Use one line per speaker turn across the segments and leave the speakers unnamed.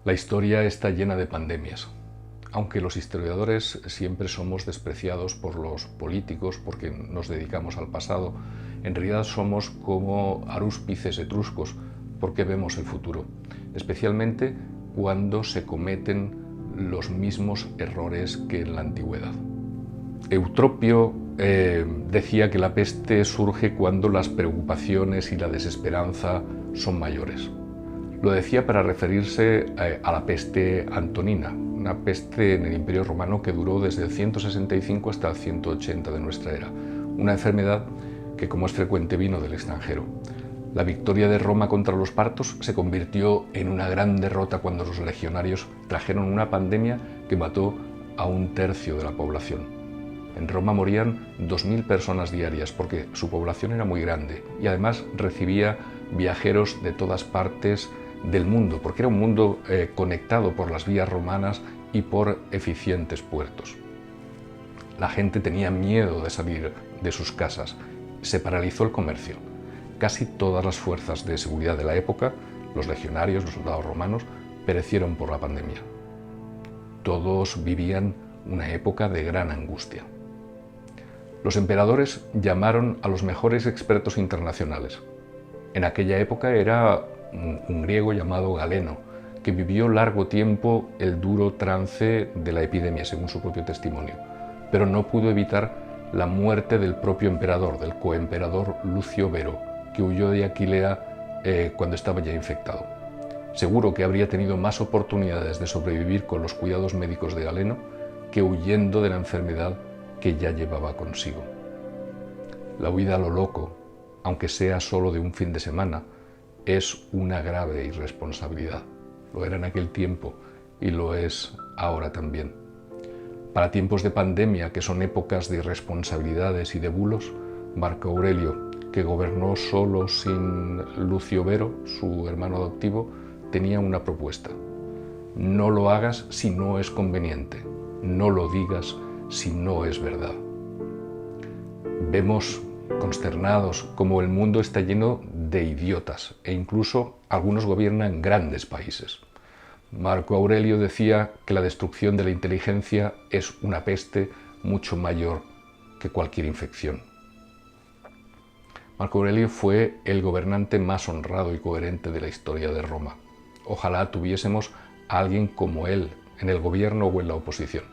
La historia está llena de pandemias. Aunque los historiadores siempre somos despreciados por los políticos porque nos dedicamos al pasado, en realidad somos como arúspices etruscos porque vemos el futuro, especialmente cuando se cometen los mismos errores que en la antigüedad. Eutropio decía que la peste surge cuando las preocupaciones y la desesperanza son mayores. Lo decía para referirse a la peste antonina, una peste en el Imperio Romano que duró desde el 165 hasta el 180 de nuestra era, una enfermedad que, como es frecuente, vino del extranjero. La victoria de Roma contra los partos se convirtió en una gran derrota cuando los legionarios trajeron una pandemia que mató a 1/3 de la población. En Roma morían 2000 personas diarias porque su población era muy grande y además recibía viajeros de todas partes del mundo, porque era un mundo conectado por las vías romanas y por eficientes puertos. La gente tenía miedo de salir de sus casas. Se paralizó el comercio. Casi todas las fuerzas de seguridad de la época, los legionarios, los soldados romanos, perecieron por la pandemia. Todos vivían una época de gran angustia. Los emperadores llamaron a los mejores expertos internacionales. En aquella época era un griego llamado Galeno, que vivió largo tiempo el duro trance de la epidemia, según su propio testimonio, pero no pudo evitar la muerte del propio emperador, del coemperador Lucio Vero, que huyó de Aquilea cuando estaba ya infectado. Seguro que habría tenido más oportunidades de sobrevivir con los cuidados médicos de Galeno que huyendo de la enfermedad que ya llevaba consigo. La huida a lo loco, aunque sea solo de un fin de semana, es una grave irresponsabilidad. Lo era en aquel tiempo y lo es ahora también. Para tiempos de pandemia, que son épocas de irresponsabilidades y de bulos, Marco Aurelio, que gobernó solo sin Lucio Vero, su hermano adoptivo, tenía una propuesta. No lo hagas si no es conveniente, no lo digas si no es verdad. Vemos consternados como el mundo está lleno de idiotas e incluso algunos gobiernan grandes países. Marco Aurelio decía que la destrucción de la inteligencia es una peste mucho mayor que cualquier infección. Marco Aurelio fue el gobernante más honrado y coherente de la historia de Roma. Ojalá tuviésemos a alguien como él en el gobierno o en la oposición.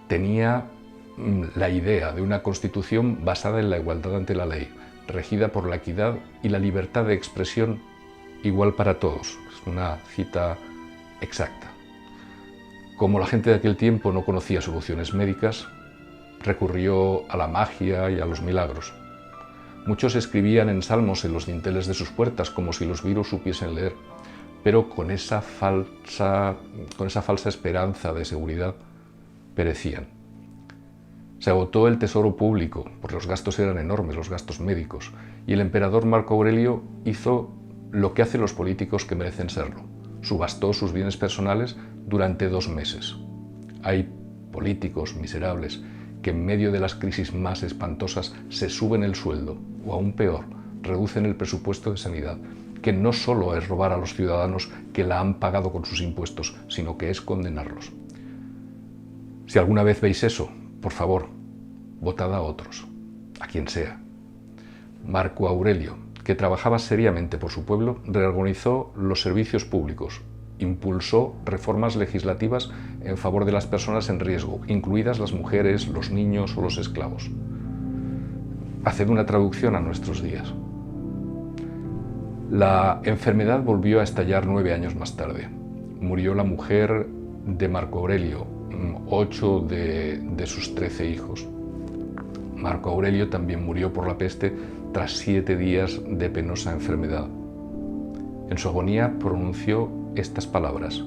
Tenía la idea de una constitución basada en la igualdad ante la ley, regida por la equidad y la libertad de expresión igual para todos. Es una cita exacta. Como la gente de aquel tiempo no conocía soluciones médicas, recurrió a la magia y a los milagros. Muchos escribían en salmos en los dinteles de sus puertas como si los virus supiesen leer, pero con esa falsa esperanza de seguridad perecían. Se agotó el tesoro público, porque los gastos eran enormes, los gastos médicos, y el emperador Marco Aurelio hizo lo que hacen los políticos que merecen serlo. Subastó sus bienes personales durante 2 meses. Hay políticos miserables que en medio de las crisis más espantosas se suben el sueldo, o aún peor, reducen el presupuesto de sanidad, que no solo es robar a los ciudadanos que la han pagado con sus impuestos, sino que es condenarlos. Si alguna vez veis eso, por favor, votad a otros, a quien sea. Marco Aurelio, que trabajaba seriamente por su pueblo, reorganizó los servicios públicos, impulsó reformas legislativas en favor de las personas en riesgo, incluidas las mujeres, los niños o los esclavos. Haced una traducción a nuestros días. La enfermedad volvió a estallar 9 años más tarde. Murió la mujer de Marco Aurelio, 8 de sus 13 hijos. Marco Aurelio también murió por la peste tras 7 días de penosa enfermedad. En su agonía pronunció estas palabras: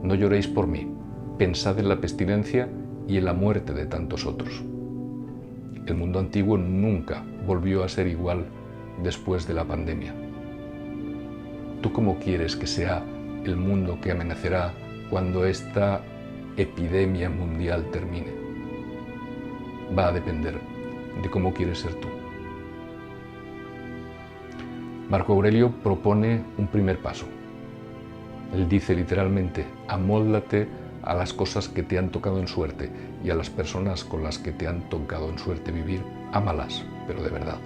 no lloréis por mí, pensad en la pestilencia y en la muerte de tantos otros. El mundo antiguo nunca volvió a ser igual después de la pandemia. ¿Tú cómo quieres que sea el mundo que amanecerá cuando esta epidemia mundial termine? Va a depender de cómo quieres ser tú. Marco Aurelio propone un primer paso. Él dice literalmente, amóldate a las cosas que te han tocado en suerte y a las personas con las que te han tocado en suerte vivir, ámalas, pero de verdad.